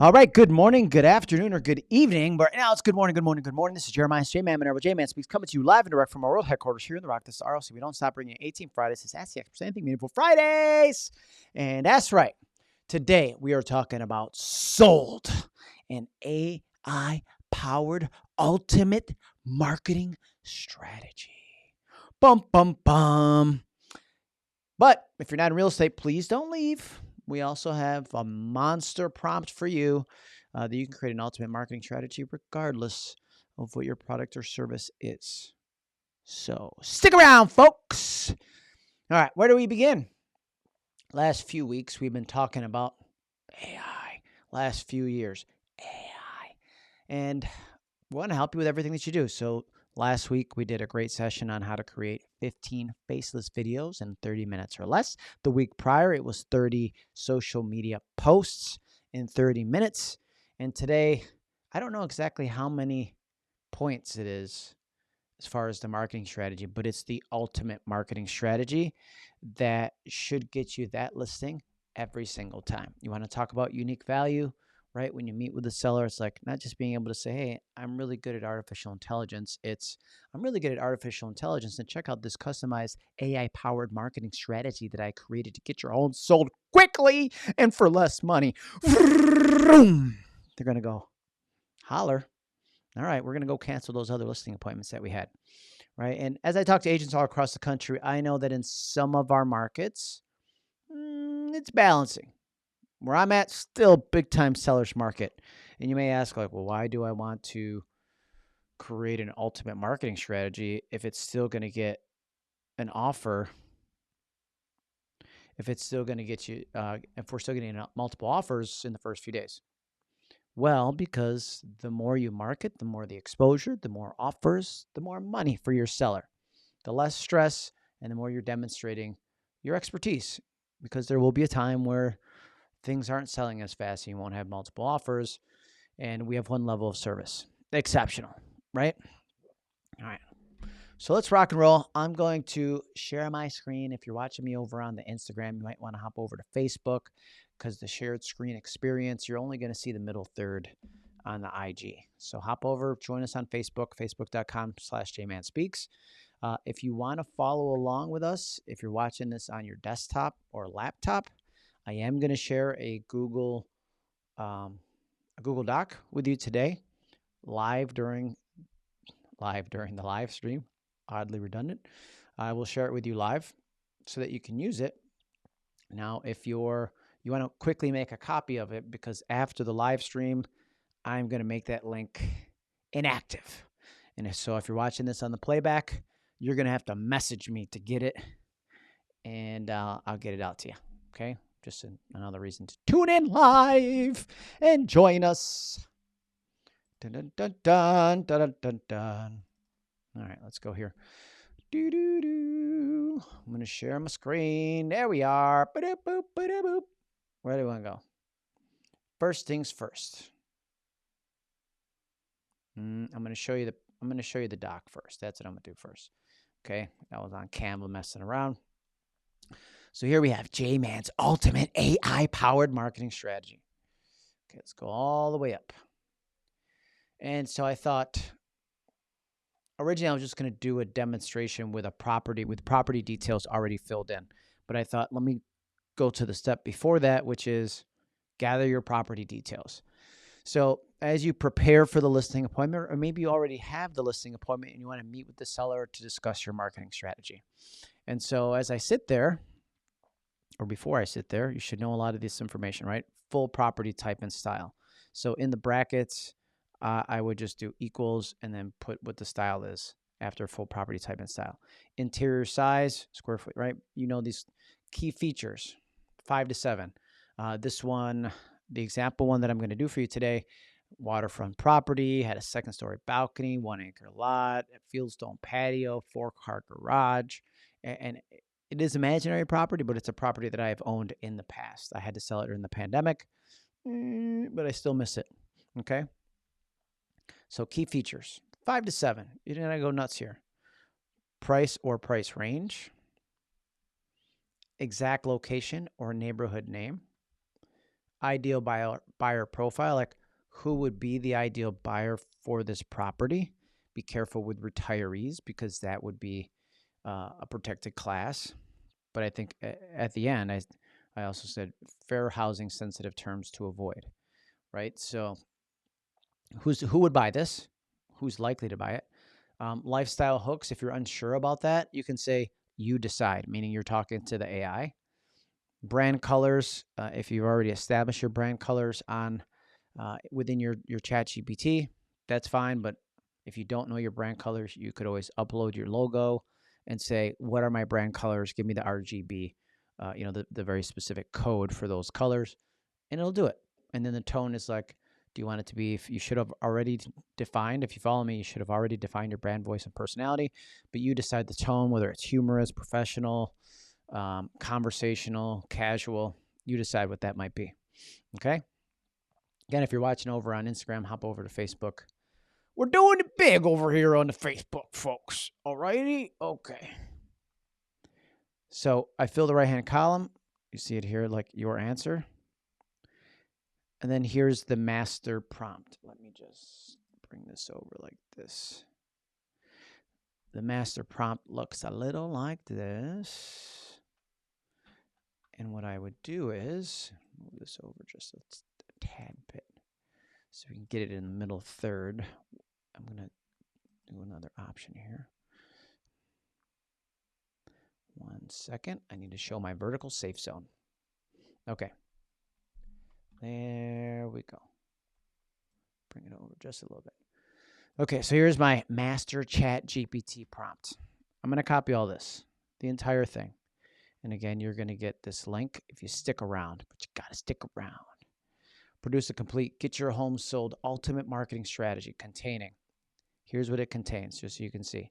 All right, good morning, good afternoon, or good evening. But right now it's good morning, good morning, good morning. This is Jeremiah JMan, JMan Speaks, coming to you live and direct from our world headquarters here in the Rock. This is RLC. We don't stop bringing you 18 Fridays. This is Ask the Experts Anything Meaningful Fridays. And that's right. Today we are talking about sold, an AI-powered ultimate marketing strategy. Bum, bum, bum. But if you're not in real estate, please don't leave. We also have a monster prompt for you that you can create an ultimate marketing strategy regardless of what your product or service is. So stick around, folks. All right, where do we begin? Last few weeks, we've been talking about AI. Last few years, AI. And we want to help you with everything that you do. So last week, we did a great session on how to create 15 faceless videos in 30 minutes or less. The week prior, it was 30 social media posts in 30 minutes. And today, I don't know exactly how many points it is as far as the marketing strategy, but it's the ultimate marketing strategy that should get you that listing every single time. You want to talk about unique value, right? When you meet with the seller, it's like not just being able to say, hey, I'm really good at artificial intelligence. It's, I'm really good at artificial intelligence, and check out this customized AI-powered marketing strategy that I created to get your home sold quickly and for less money. They're going to go, holler. All right, we're going to go cancel those other listing appointments that we had, right? And as I talk to agents all across the country, I know that in some of our markets, it's balancing. Where I'm at, still big time seller's market. And you may ask, like, well, why do I want to create an ultimate marketing strategy if it's still going to get an offer? If it's still going to get you, if we're still getting multiple offers in the first few days? Well, because the more you market, the more the exposure, the more offers, the more money for your seller, the less stress, and the more you're demonstrating your expertise. Because there will be a time where things aren't selling as fast and you won't have multiple offers, and we have one level of service. Exceptional, right? All right. So let's rock and roll. I'm going to share my screen. If you're watching me over on the Instagram, you might want to hop over to Facebook, because the shared screen experience, you're only going to see the middle third on the IG. So hop over, join us on Facebook, facebook.com/JManSpeaks. If you want to follow along with us, if you're watching this on your desktop or laptop, I am going to share a Google Doc with you today, live during the live stream. Oddly redundant. I will share it with you live so that you can use it. Now, if you want to quickly make a copy of it, because after the live stream, I'm going to make that link inactive. And so if you're watching this on the playback, you're going to have to message me to get it, and I'll get it out to you. Okay? Just another reason to tune in live and join us. Dun, dun, dun, dun, dun, dun, dun. All right, let's go here. I'm going to share my screen. There we are. Ba-doop, boop, ba-doop, boop. Where do we want to go? First things first. I'm going to show you the doc first. That's what I'm going to do first. Okay, that was on Canva messing around. So here we have JMan's ultimate AI-powered marketing strategy. Okay, let's go all the way up. And so I thought, originally I was just going to do a demonstration with a property, with property details already filled in. But I thought, let me go to the step before that, which is gather your property details. So as you prepare for the listing appointment, or maybe you already have the listing appointment and you want to meet with the seller to discuss your marketing strategy. And so as I sit there, or before I sit there, you should know a lot of this information, right? Full property type and style. So in the brackets, I would just do equals and then put what the style is after full property type and style. Interior size, square foot, right? You know these key features, 5 to 7. This one, the example one that I'm going to do for you today, waterfront property, had a 2nd-story balcony, 1-acre lot, a fieldstone patio, 4-car garage, and it is imaginary property, but it's a property that I have owned in the past. I had to sell it during the pandemic, but I still miss it. Okay. So key features, 5 to 7. You're going to go nuts here. Price or price range, exact location or neighborhood name, ideal buyer profile, like who would be the ideal buyer for this property. Be careful with retirees because that would be a protected class. But I think at the end, I also said fair housing sensitive terms to avoid, right? So who would buy this? Who's likely to buy it? Lifestyle hooks, if you're unsure about that, you can say you decide, meaning you're talking to the AI. Brand colors, if you've already established your brand colors on within your ChatGPT, that's fine. But if you don't know your brand colors, you could always upload your logo and say, what are my brand colors? Give me the RGB, the very specific code for those colors, and it'll do it. And then the tone is like, do you want it to be, if you should have already defined, if you follow me, you should have already defined your brand voice and personality, but you decide the tone, whether it's humorous, professional, conversational, casual, you decide what that might be. Okay. Again, if you're watching over on Instagram, hop over to Facebook. We're doing it big over here on the Facebook, folks. All righty. Okay. So I fill the right-hand column. You see it here, like your answer. And then here's the master prompt. Let me just bring this over like this. The master prompt looks a little like this. And what I would do is move this over just a tad bit so we can get it in the middle third. I'm going to do another option here. 1 second. I need to show my vertical safe zone. Okay. There we go. Bring it over just a little bit. Okay, so here's my master ChatGPT prompt. I'm going to copy all this, the entire thing. And again, you're going to get this link if you stick around, but you got to stick around. Produce a complete Get Your Home Sold Ultimate Marketing Strategy containing, here's what it contains, just so you can see.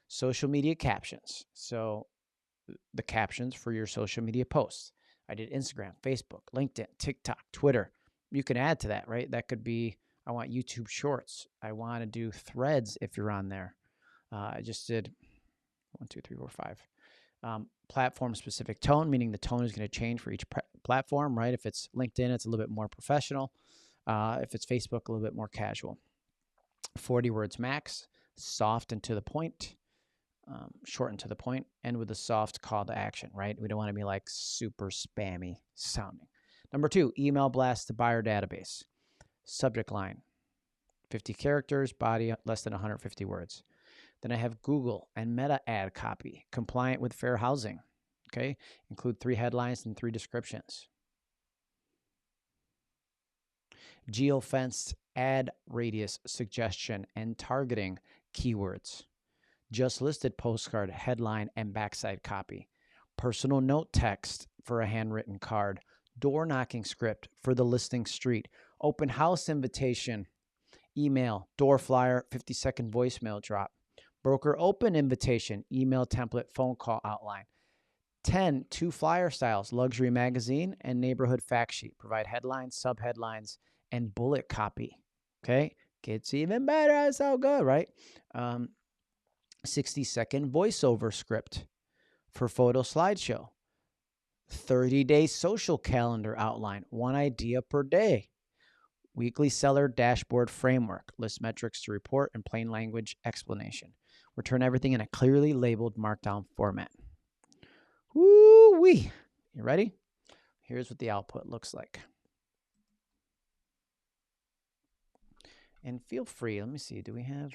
Social media captions. So the captions for your social media posts. I did Instagram, Facebook, LinkedIn, TikTok, Twitter. You can add to that, right? That could be, I want YouTube Shorts. I want to do Threads if you're on there. I just did 1, 2, 3, 4, 5. Platform-specific tone, meaning the tone is going to change for each platform, right? If it's LinkedIn, it's a little bit more professional. If it's Facebook, a little bit more casual. 40 words max, soft and to the point. Short and to the point, and with a soft call to action, right? We don't want to be like super spammy sounding. Number 2, email blast to buyer database. Subject line, 50 characters, body less than 150 words. Then I have Google and Meta ad copy, compliant with fair housing. Okay, include 3 headlines and 3 descriptions. Geo-fenced ad radius suggestion and targeting keywords. Just listed postcard, headline, and backside copy. Personal note text for a handwritten card. Door knocking script for the listing street. Open house invitation. Email, door flyer, 50-second voicemail drop. Broker open invitation, email template, phone call outline. 10, 2 flyer styles, luxury magazine and neighborhood fact sheet. Provide headlines, subheadlines, and bullet copy. Okay, gets even better. That's so good, right? 60-second voiceover script for photo slideshow. 30-day social calendar outline, 1 idea per day. Weekly seller dashboard framework, list metrics to report, and plain language explanation. Return everything in a clearly labeled markdown format. Woo-wee. You ready? Here's what the output looks like. And feel free, let me see, do we have,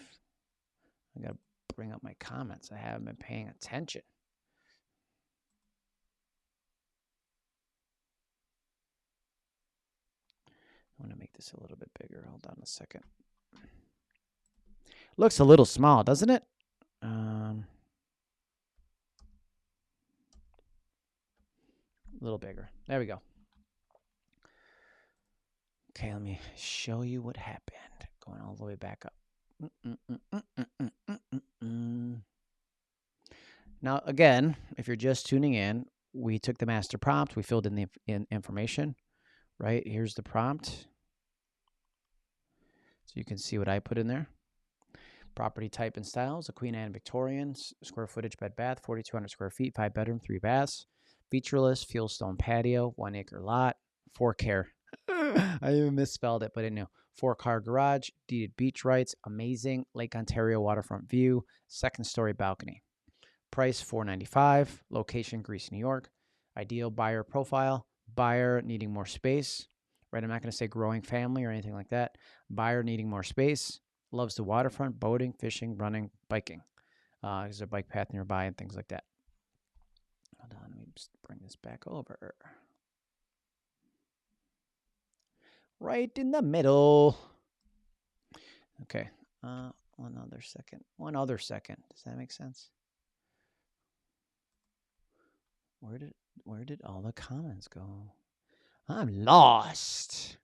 I got to bring up my comments. I haven't been paying attention. I want to make this a little bit bigger. Hold on a second. Looks a little small, doesn't it? A little bigger. There we go. Okay, let me show you what happened. Going all the way back up. Now, again, if you're just tuning in, we took the master prompt. We filled in the information, right? Here's the prompt. So you can see what I put in there. Property type and styles, a Queen Anne Victorian, square footage, bed bath, 4,200 square feet, 5 bedroom, 3 baths, featureless, fieldstone patio, 1 acre lot, 4 care. I even misspelled it, but I knew. 4-car garage, deeded beach rights, amazing Lake Ontario waterfront view, second story balcony. Price $495. Location Greece, New York. Ideal buyer profile. Buyer needing more space. Right, I'm not going to say growing family or anything like that. Buyer needing more space. Loves the waterfront, boating, fishing, running, biking. There's a bike path nearby and things like that. Hold on, let me just bring this back over. Right in the middle. Okay. One other second. Does that make sense? Where did all the comments go? I'm lost.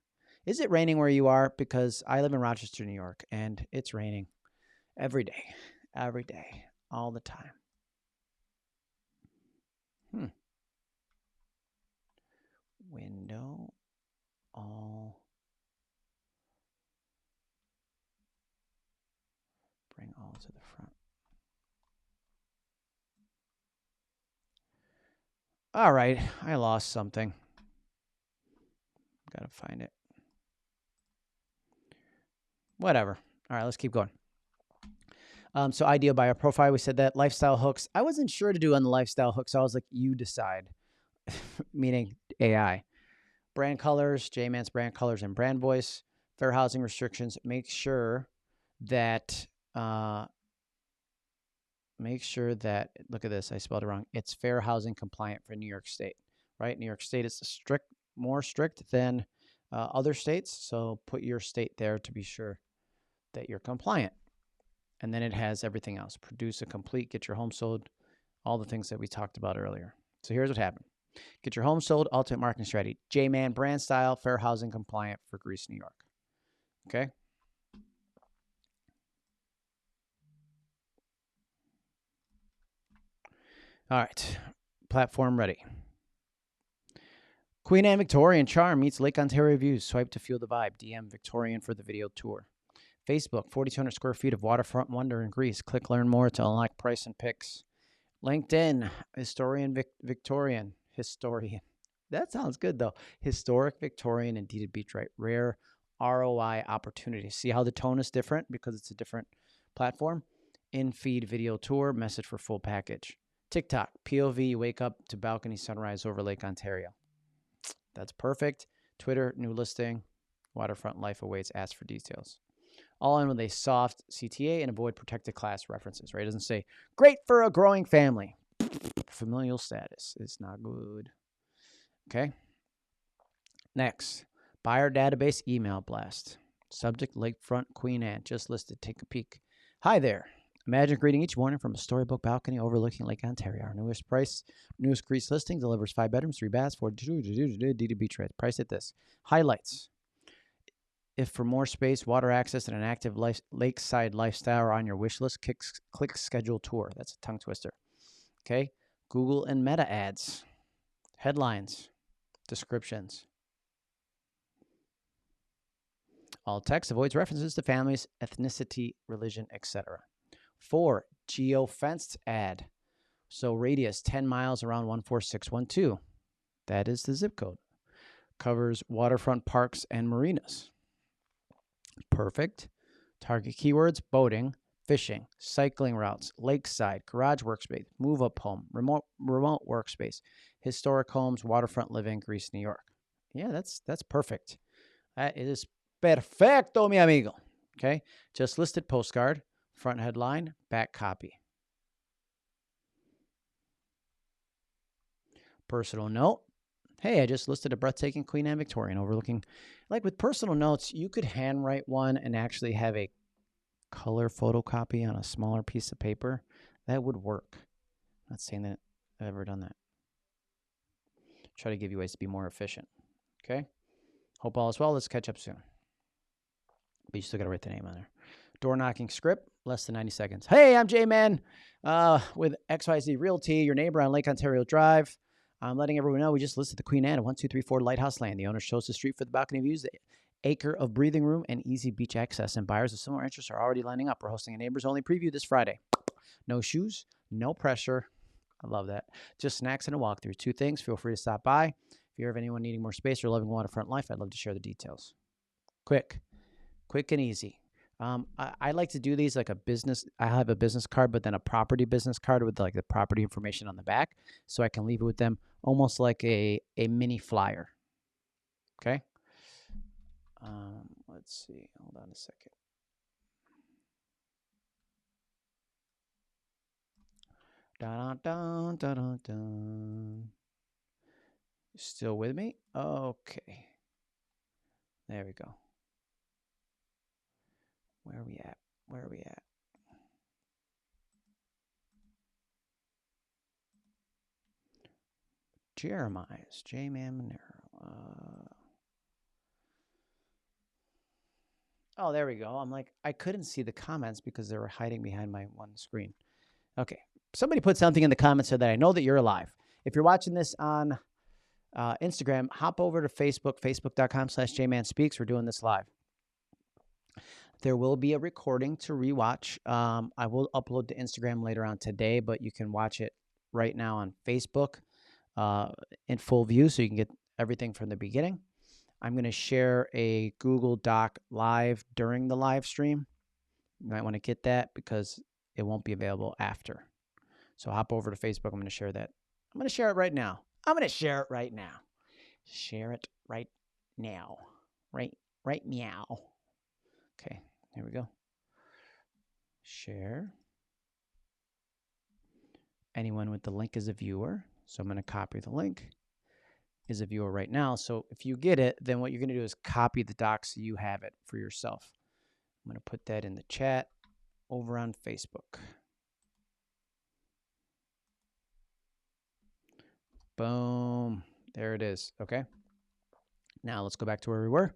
Is it raining where you are? Because I live in Rochester, New York, and it's raining every day, all the time. Window, all. Bring all to the front. All right, I lost something. Gotta find it. Whatever. All right, let's keep going. So ideal buyer profile, we said that. Lifestyle hooks. I wasn't sure to do on the lifestyle hooks. So I was like, you decide, meaning AI. Brand colors, JMan's brand colors and brand voice. Fair housing restrictions. Make sure that, look at this, I spelled it wrong. It's fair housing compliant for New York State, right? New York State is more strict than other states. So put your state there to be sure that you're compliant. And then it has everything else. Produce a complete, get your home sold, all the things that we talked about earlier. So here's what happened. Get your home sold, ultimate marketing strategy. JMan brand style, fair housing compliant for Greece, New York. Okay. All right. Platform ready. Queen Anne Victorian Charm meets Lake Ontario views. Swipe to feel the vibe. DM Victorian for the video tour. Facebook, 4,200 square feet of waterfront wonder in Greece. Click learn more to unlock price and pics. LinkedIn, Victorian. That sounds good, though. Historic Victorian and deeded beach right. Rare ROI opportunity. See how the tone is different because it's a different platform? In-feed video tour, message for full package. TikTok, POV, wake up to balcony sunrise over Lake Ontario. That's perfect. Twitter, new listing. Waterfront life awaits. Ask for details. All in with a soft CTA and avoid protected class references, right? It doesn't say, great for a growing family. Familial status is not good. Okay. Next, buyer database email blast. Subject, Lakefront Queen Anne. Just listed. Take a peek. Hi there. Imagine greeting each morning from a storybook balcony overlooking Lake Ontario. Our newest Greece listing delivers 5 bedrooms, 3 baths, 4 deeded beach rates. Price at this. Highlights. If for more space, water access, and an active lakeside lifestyle are on your wish list, click schedule tour. That's a tongue twister. Okay. Google and Meta ads. Headlines. Descriptions. All text avoids references to families, ethnicity, religion, etc. 4, Geo-fenced ad. So radius 10 miles around 14612. That is the zip code. Covers waterfront parks and marinas. Perfect. Target keywords, boating, fishing, cycling routes, lakeside, garage workspace, move-up home, remote workspace, historic homes, waterfront living, Greece, New York. Yeah, that's perfect. That is perfecto, mi amigo. Okay, just listed postcard, front headline, back copy. Personal note. Hey, I just listed a breathtaking Queen Anne Victorian overlooking. Like with personal notes, you could handwrite one and actually have a color photocopy on a smaller piece of paper. That would work. I'm not saying that I've ever done that. Try to give you ways to be more efficient. Okay? Hope all is well. Let's catch up soon. But you still got to write the name on there. Door knocking script, less than 90 seconds. Hey, I'm JMan with XYZ Realty, your neighbor on Lake Ontario Drive. I'm letting everyone know we just listed the Queen Anne at 1234 Lighthouse Lane. The owner shows the street for the balcony views, the acre of breathing room, and easy beach access. And buyers of similar interests are already lining up. We're hosting a neighbors-only preview this Friday. No shoes, no pressure. I love that. Just snacks and a walkthrough. 2 things. Feel free to stop by. If you hear of anyone needing more space or loving waterfront life, I'd love to share the details. Quick and easy. I like to do these like a business. I have a business card, but then a property business card with like the property information on the back, so I can leave it with them almost like a mini flyer. Okay. Let's see. Hold on a second. Dun, dun, dun, dun, dun. Still with me? Okay. There we go. Where are we at? Where are we at? Jeremiah's, JMan Monero. Oh, there we go. I'm like, I couldn't see the comments because they were hiding behind my one screen. Okay. Somebody put something in the comments so that I know that you're alive. If you're watching this on Instagram, hop over to Facebook, facebook.com/JManSpeaks. We're doing this live. There will be a recording to rewatch. I will upload to Instagram later on today, but you can watch it right now on Facebook in full view so you can get everything from the beginning. I'm going to share a Google Doc live during the live stream. You might want to get that because it won't be available after. So hop over to Facebook. I'm going to share that. I'm going to share it right now. Share it right now. Right meow. Okay, here we go. Share. Anyone with the link is a viewer. So I'm going to copy the link. Is a viewer right now. So if you get it, then what you're going to do is copy the doc so you have it for yourself. I'm going to put that in the chat over on Facebook. Boom. There it is. Okay. Now let's go back to where we were.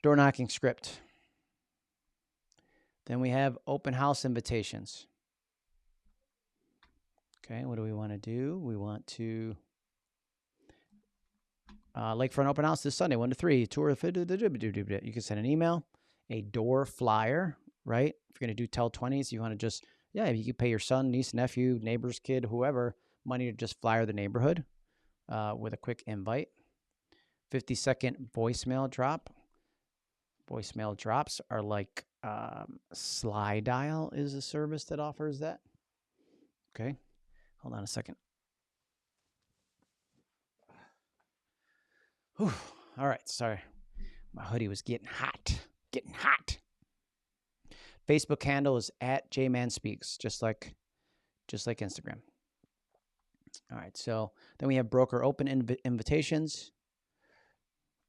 Door knocking script. Then we have open house invitations. Okay. What do we want to do? We want to Lakefront open house this Sunday, 1 to 3. Tour. You can send an email, a door flyer, right? If you're going to do tell 20s, you want to just, you can pay your son, niece, nephew, neighbor's kid, whoever, money to just flyer the neighborhood with a quick invite. 50-second voicemail drop. Voicemail drops are like Slide Dial is a service that offers that. Okay. Hold on a second. Whew. All right. Sorry. My hoodie was getting hot. Facebook handle is at JMan Speaks, just like Instagram. All right. So then we have broker open invitations,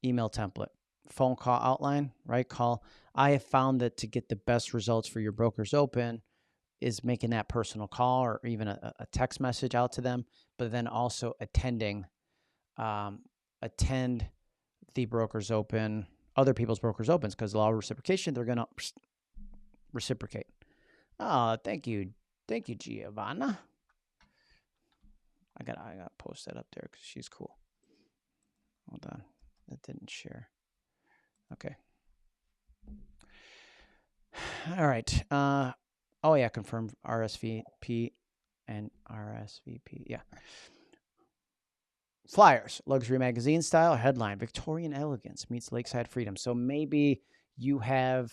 email template, phone call outline, right? Call. I have found that to get the best results for your brokers open is making that personal call or even a text message out to them, but then also attend the brokers open, other people's brokers opens, because the law of reciprocation, they're going to reciprocate. Oh, thank you, Giovanna. I got to post that up there because she's cool. Hold on, that didn't share. Okay. All right. Oh yeah, confirmed RSVP and RSVP. Yeah. Flyers, luxury magazine style headline, Victorian elegance meets lakeside freedom. So maybe you have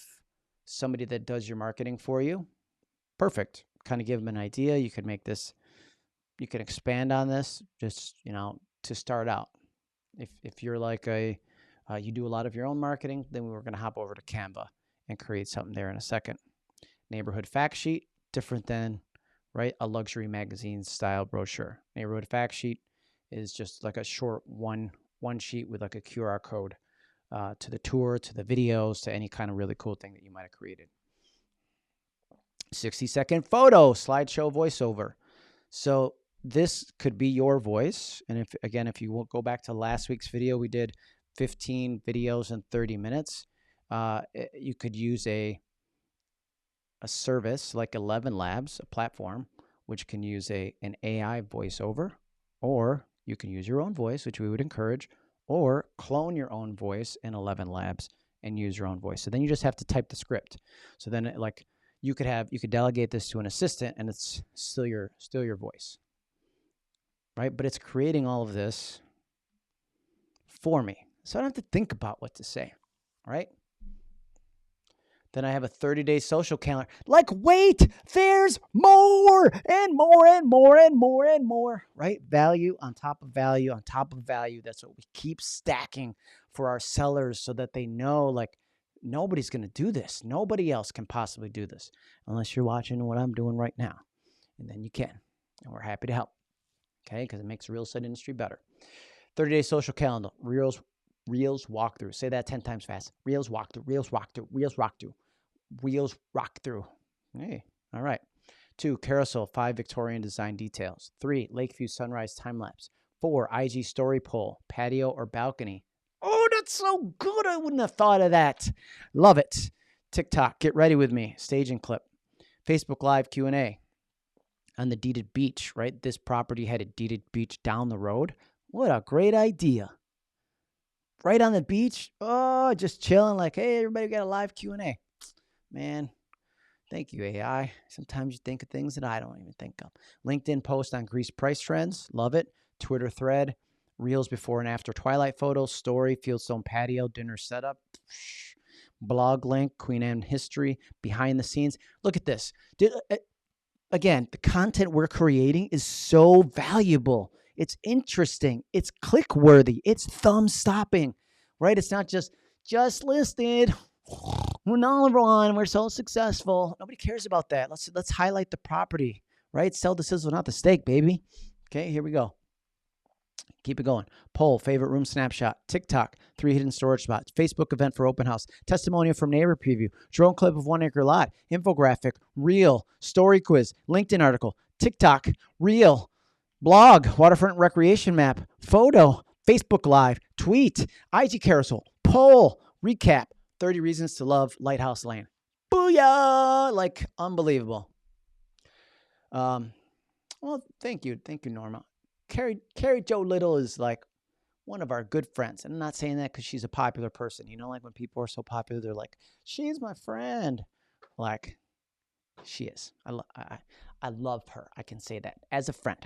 somebody that does your marketing for you. Perfect. Kind of give them an idea. You could make this, you can expand on this just, to start out. If you're like you do a lot of your own marketing, then we're going to hop over to Canva and create something there in a second. Neighborhood fact sheet, different than, right, a luxury magazine style brochure. Neighborhood fact sheet is just like a short one sheet with like a QR code to the tour, to the videos, to any kind of really cool thing that you might have created. 60-second photo, slideshow voiceover. So this could be your voice. And if you will go back to last week's video, we did 15 videos in 30 minutes. You could use a service like 11 Labs, a platform, which can use an AI voiceover, or you can use your own voice, which we would encourage, or clone your own voice in 11 Labs and use your own voice. So then you just have to type the script. So then you could delegate this to an assistant and it's still your voice, right? But it's creating all of this for me. So I don't have to think about what to say, right? Then I have a 30-day social calendar. Like, wait, there's more and more and more and more and more, right? Value on top of value on top of value. That's what we keep stacking for our sellers so that they know, like, nobody's going to do this. Nobody else can possibly do this unless you're watching what I'm doing right now. And then you can. And we're happy to help, okay? Because it makes the real estate industry better. 30-day social calendar. Reels walkthrough. Say that 10 times fast. Reels walkthrough. Reels walkthrough. Reels walkthrough. Wheels rock through. Hey, all right. 2, carousel, 5 Victorian design details. 3, Lakeview sunrise time lapse. 4, IG story poll, patio or balcony. Oh, that's so good. I wouldn't have thought of that. Love it. TikTok, get ready with me. Staging clip. Facebook Live Q&A on the deeded beach, right? This property had a deeded beach down the road. What a great idea. Right on the beach. Oh, just chilling like, hey, everybody got a live Q&A. Man, thank you, AI. Sometimes you think of things that I don't even think of. LinkedIn post on Greece price trends. Love it. Twitter thread. Reels before and after twilight photos. Story, Fieldstone patio, dinner setup. Blog link, Queen Anne history, behind the scenes. Look at this. Again, the content we're creating is so valuable. It's interesting. It's click-worthy. It's thumb-stopping, right? It's not just listed. We're number one. We're so successful. Nobody cares about that. Let's highlight the property, right? Sell the sizzle, not the steak, baby. Okay, here we go. Keep it going. Poll, favorite room snapshot. TikTok, 3 hidden storage spots. Facebook event for open house. Testimonial from neighbor preview. Drone clip of 1 acre lot. Infographic, reel, story quiz, LinkedIn article, TikTok, reel, blog, waterfront recreation map, photo, Facebook Live, tweet, IG carousel, poll, recap, 30 reasons to love Lighthouse Lane. Booyah! Like, unbelievable. Well, thank you. Thank you, Norma. Carrie Jo Little is like one of our good friends. And I'm not saying that because she's a popular person. You know, like when people are so popular, they're like, she's my friend. Like, she is. I love her. I can say that as a friend.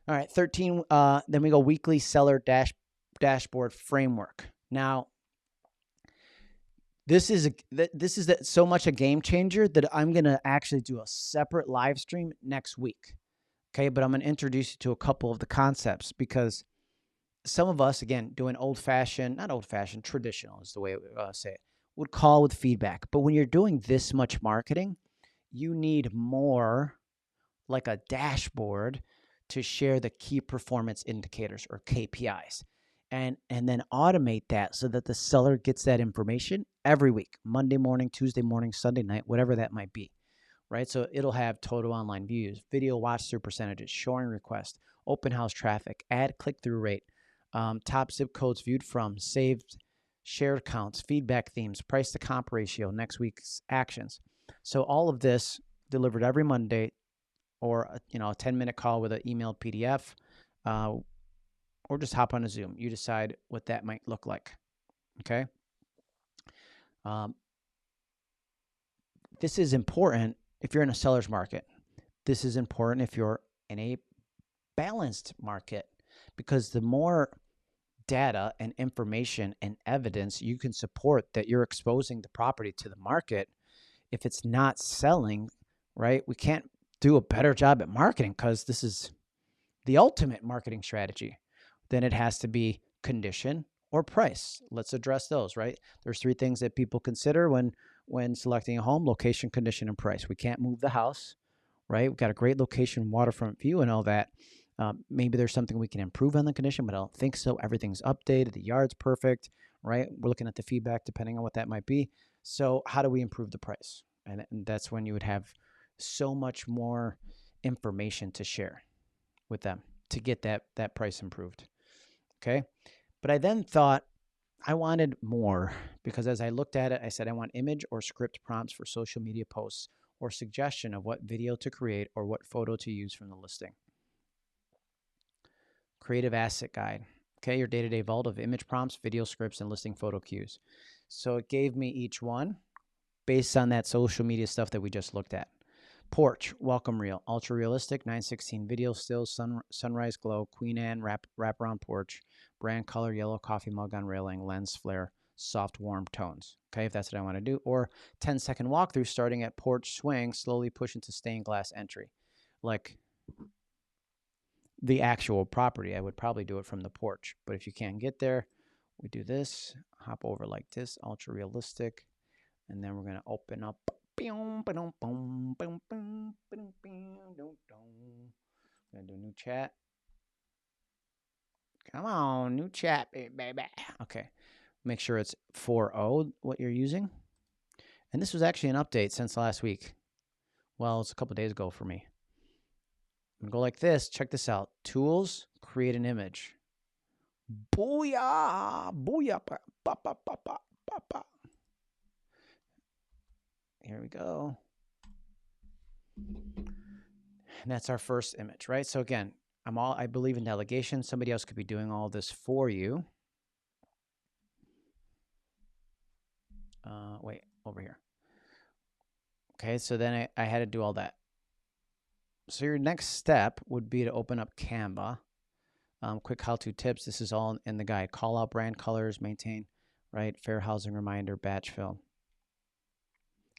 All right, 13. Then we go weekly seller dashboard framework. Now, this is so much a game changer that I'm gonna actually do a separate live stream next week. Okay, but I'm gonna introduce you to a couple of the concepts because some of us, again, doing traditional is the way I say it, would call with feedback. But when you're doing this much marketing, you need more like a dashboard to share the key performance indicators or KPIs and then automate that so that the seller gets that information every week, Monday morning, Tuesday morning, Sunday night, whatever that might be, right? So it'll have total online views, video watch through percentages, showing request, open house traffic, ad click-through rate, top zip codes viewed from, saved, shared counts, feedback themes, price to comp ratio, next week's actions. So all of this delivered every Monday, or a 10-minute call with an emailed PDF, or just hop on a Zoom. You decide what that might look like. Okay. This is important if you're in a seller's market. This is important if you're in a balanced market, because the more data and information and evidence you can support that you're exposing the property to the market, if it's not selling, right, we can't do a better job at marketing because this is the ultimate marketing strategy. Then it has to be condition or price. Let's address those, right? There's 3 things that people consider when selecting a home: location, condition, and price. We can't move the house, right? We've got a great location, waterfront view and all that. Maybe there's something we can improve on the condition, but I don't think so. Everything's updated. The yard's perfect, right? We're looking at the feedback depending on what that might be. So how do we improve the price? And that's when you would have so much more information to share with them to get that price improved. Okay. But I then thought I wanted more, because as I looked at it, I said, I want image or script prompts for social media posts, or suggestion of what video to create or what photo to use from the listing. Creative asset guide. Okay. Your day-to-day vault of image prompts, video scripts, and listing photo cues. So it gave me each one based on that social media stuff that we just looked at. Porch, welcome reel, ultra realistic, 916 video stills, sunrise glow, Queen Anne wraparound porch, brand color, yellow coffee mug on railing, lens flare, soft warm tones. Okay, if that's what I want to do. Or 10-second walkthrough starting at porch swing, slowly push into stained glass entry. Like the actual property, I would probably do it from the porch. But if you can't get there, we do this, hop over like this, ultra realistic, and then we're going to open up. Gonna do new chat. Come on, new chat, baby. Okay, make sure it's 4.0 what you're using. And this was actually an update since last week. Well, it's a couple days ago for me. I'm gonna go like this. Check this out. Tools, create an image. Booyah! Booyah! Ba, ba, ba, ba, ba, ba. Here we go. And that's our first image, right? So again, I believe in delegation. Somebody else could be doing all this for you. Wait, over here. Okay, so then I had to do all that. So your next step would be to open up Canva. Quick how-to tips. This is all in the guide. Call out brand colors, maintain, right? Fair housing reminder, batch fill.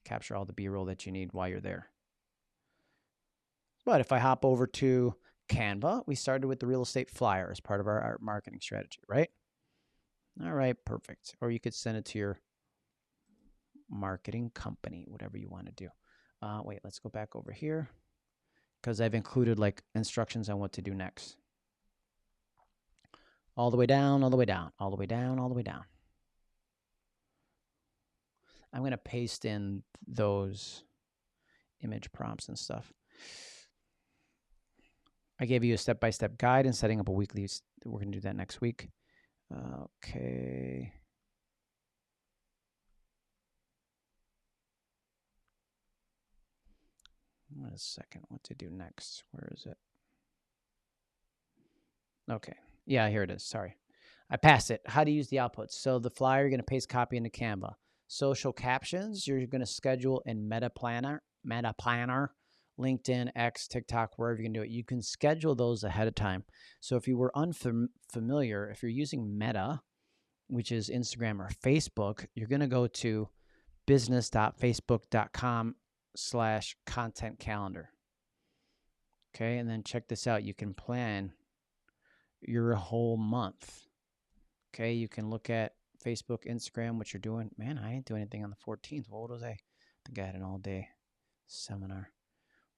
Capture all the B-roll that you need while you're there. But if I hop over to Canva, we started with the real estate flyer as part of our marketing strategy, right? All right, perfect. Or you could send it to your marketing company, whatever you want to do. Wait, let's go back over here because I've included like instructions on what to do next. All the way down, all the way down, all the way down, all the way down. I'm going to paste in those image prompts and stuff. I gave you a step-by-step guide in setting up a weekly. We're going to do that next week. Okay. Wait a second. What to do next? Where is it? Okay. Yeah, here it is. Sorry. I passed it. How to use the outputs. So the flyer, you're going to paste copy into Canva. Social captions, you're going to schedule in Meta Planner, LinkedIn, X, TikTok, wherever you can do it. You can schedule those ahead of time. So if you were unfamiliar, if you're using Meta, which is Instagram or Facebook, you're going to go to business.facebook.com/content calendar. Okay, and then check this out. You can plan your whole month. Okay, you can look at Facebook, Instagram, what you're doing. Man, I didn't do anything on the 14th. What was I? I think I had an all-day seminar.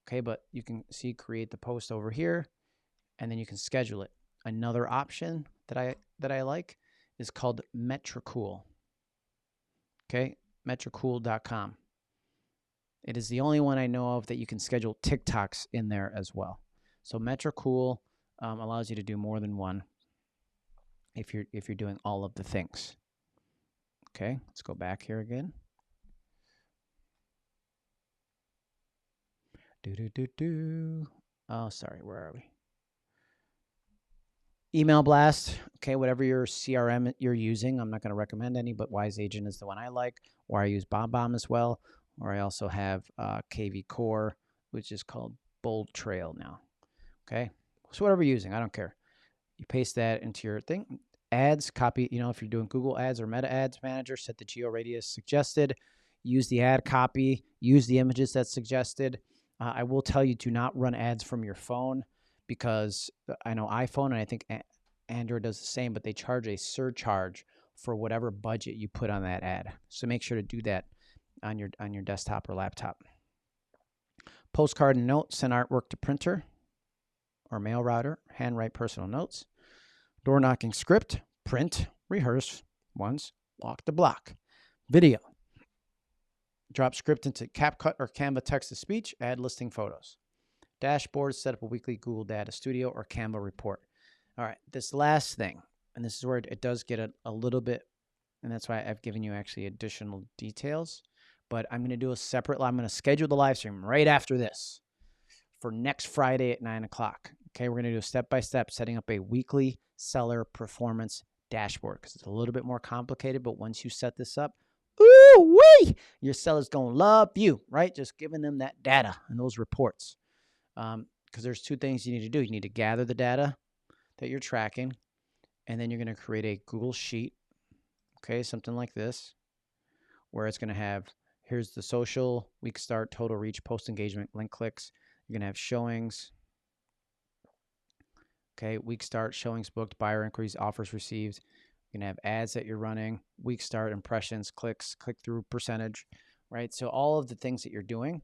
Okay, but you can see create the post over here, and then you can schedule it. Another option that I like is called Metricool. Okay, metricool.com. It is the only one I know of that you can schedule TikToks in there as well. So Metricool allows you to do more than one if you're doing all of the things. Okay, let's go back here again. Oh, sorry, where are we? Email blast. Okay, whatever your CRM you're using. I'm not going to recommend any, but Wise Agent is the one I like. Or I use BombBomb as well. Or I also have KV Core, which is called Bold Trail now. Okay, so whatever you're using, I don't care. You paste that into your thing. Ads, copy, if you're doing Google Ads or Meta Ads Manager, set the geo radius suggested. Use the ad copy. Use the images that's suggested. I will tell you, do not run ads from your phone because I know iPhone and I think Android does the same, but they charge a surcharge for whatever budget you put on that ad. So make sure to do that on your desktop or laptop. Postcard and note, send artwork to printer or mail router, handwrite personal notes. Door knocking script, print, rehearse once, walk the block. Video. Drop script into CapCut or Canva text-to-speech, add listing photos. Dashboard, set up a weekly Google Data Studio or Canva report. All right, this last thing, and this is where it does get a little bit, and that's why I've given you actually additional details, but I'm going to do a separate, I'm going to schedule the live stream right after this for next Friday at 9 o'clock. Okay, we're going to do a step-by-step setting up a weekly seller performance dashboard because it's a little bit more complicated, but once you set this up, woo-wee, your seller's going to love you, right? Just giving them that data and those reports. Because there's two things you need to do. You need to gather the data that you're tracking, and then you're going to create a Google Sheet, okay, something like this, where it's going to have, here's the social, week start, total reach, post engagement, link clicks. You're going to have showings, okay, week start, showings booked, buyer inquiries, offers received. You're going to have ads that you're running, week start, impressions, clicks, click-through percentage, right? So all of the things that you're doing,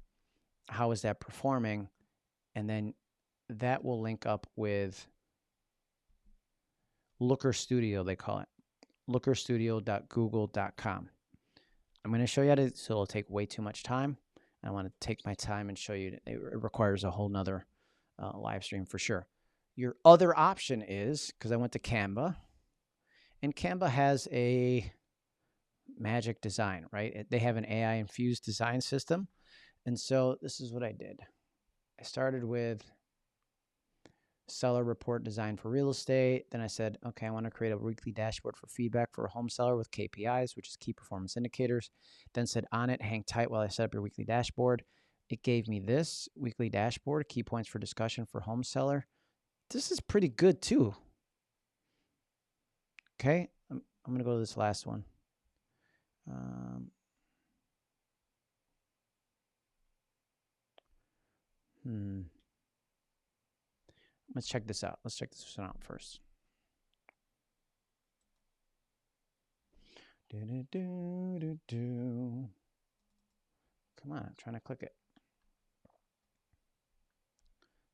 how is that performing? And then that will link up with Looker Studio, they call it, lookerstudio.google.com. I'm going to show you how to, so it'll take way too much time. I want to take my time and show you. It requires a whole nother live stream for sure. Your other option is, because I went to Canva, and Canva has a magic design, right? They have an AI-infused design system. And so this is what I did. I started with seller report design for real estate. Then I said, okay, I want to create a weekly dashboard for feedback for a home seller with KPIs, which is key performance indicators. Then said on it, hang tight while I set up your weekly dashboard. It gave me this weekly dashboard, key points for discussion for home seller. This is pretty good too. Okay, I'm going to go to this last one. Let's check this out. Let's check this one out first. Come on, I'm trying to click it.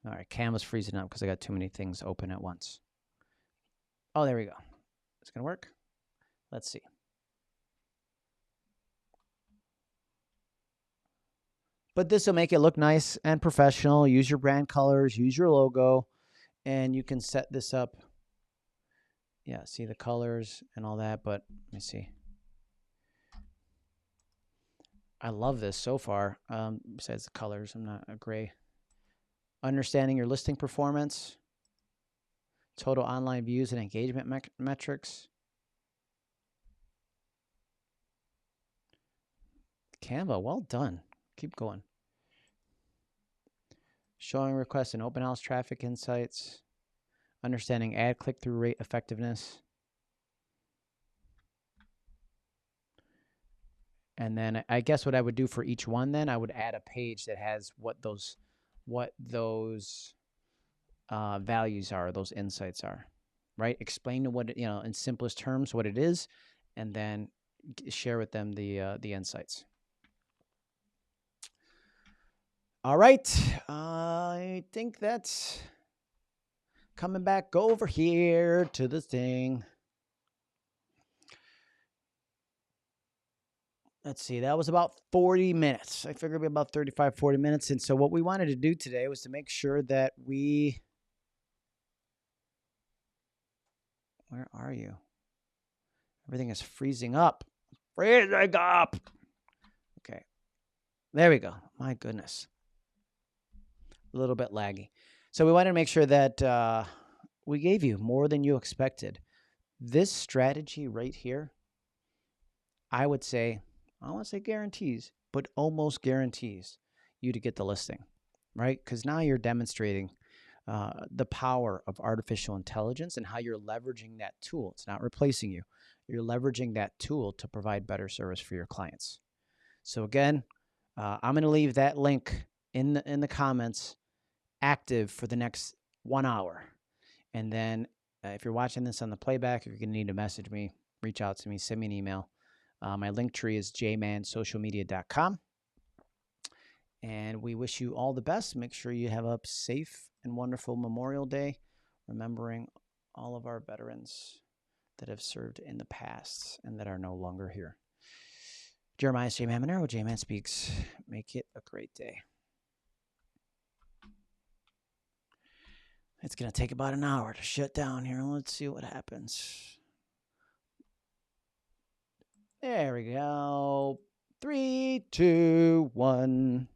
All right, Canva's freezing up because I got too many things open at once. Oh, there we go. It's going to work. Let's see. But this will make it look nice and professional. Use your brand colors, use your logo, and you can set this up. Yeah, see the colors and all that, but let me see. I love this so far. Besides the colors, I'm not a gray. Understanding your listing performance, total online views and engagement metrics. Canva, well done. Keep going. Showing requests and open house traffic insights. Understanding ad click-through rate effectiveness. And then I guess what I would do for each one, then I would add a page that has what those values are, those insights are, right? Explain to what, in simplest terms what it is, and then share with them the insights. All right, I think that's coming back over here to this thing. Let's see, that was about 40 minutes. I figured it'd be about 35, 40 minutes. And so what we wanted to do today was to make sure that where are you? Everything is freezing up. Freezing up. Okay. There we go. My goodness. A little bit laggy. So we wanted to make sure that we gave you more than you expected. This strategy right here, I would say, I don't want to say guarantees, but almost guarantees you to get the listing, right? Because now you're demonstrating the power of artificial intelligence and how you're leveraging that tool. It's not replacing you. You're leveraging that tool to provide better service for your clients. So again, I'm going to leave that link in the comments active for the next 1 hour. And then if you're watching this on the playback, if you're going to need to message me, reach out to me, send me an email. My link tree is jmansocialmedia.com. And we wish you all the best. Make sure you have a safe and wonderful Memorial Day, remembering all of our veterans that have served in the past and that are no longer here. Jeremiah's JMan Monero, JMan Speaks. Make it a great day. It's going to take about an hour to shut down here. Let's see what happens. There we go. 3, 2, 1.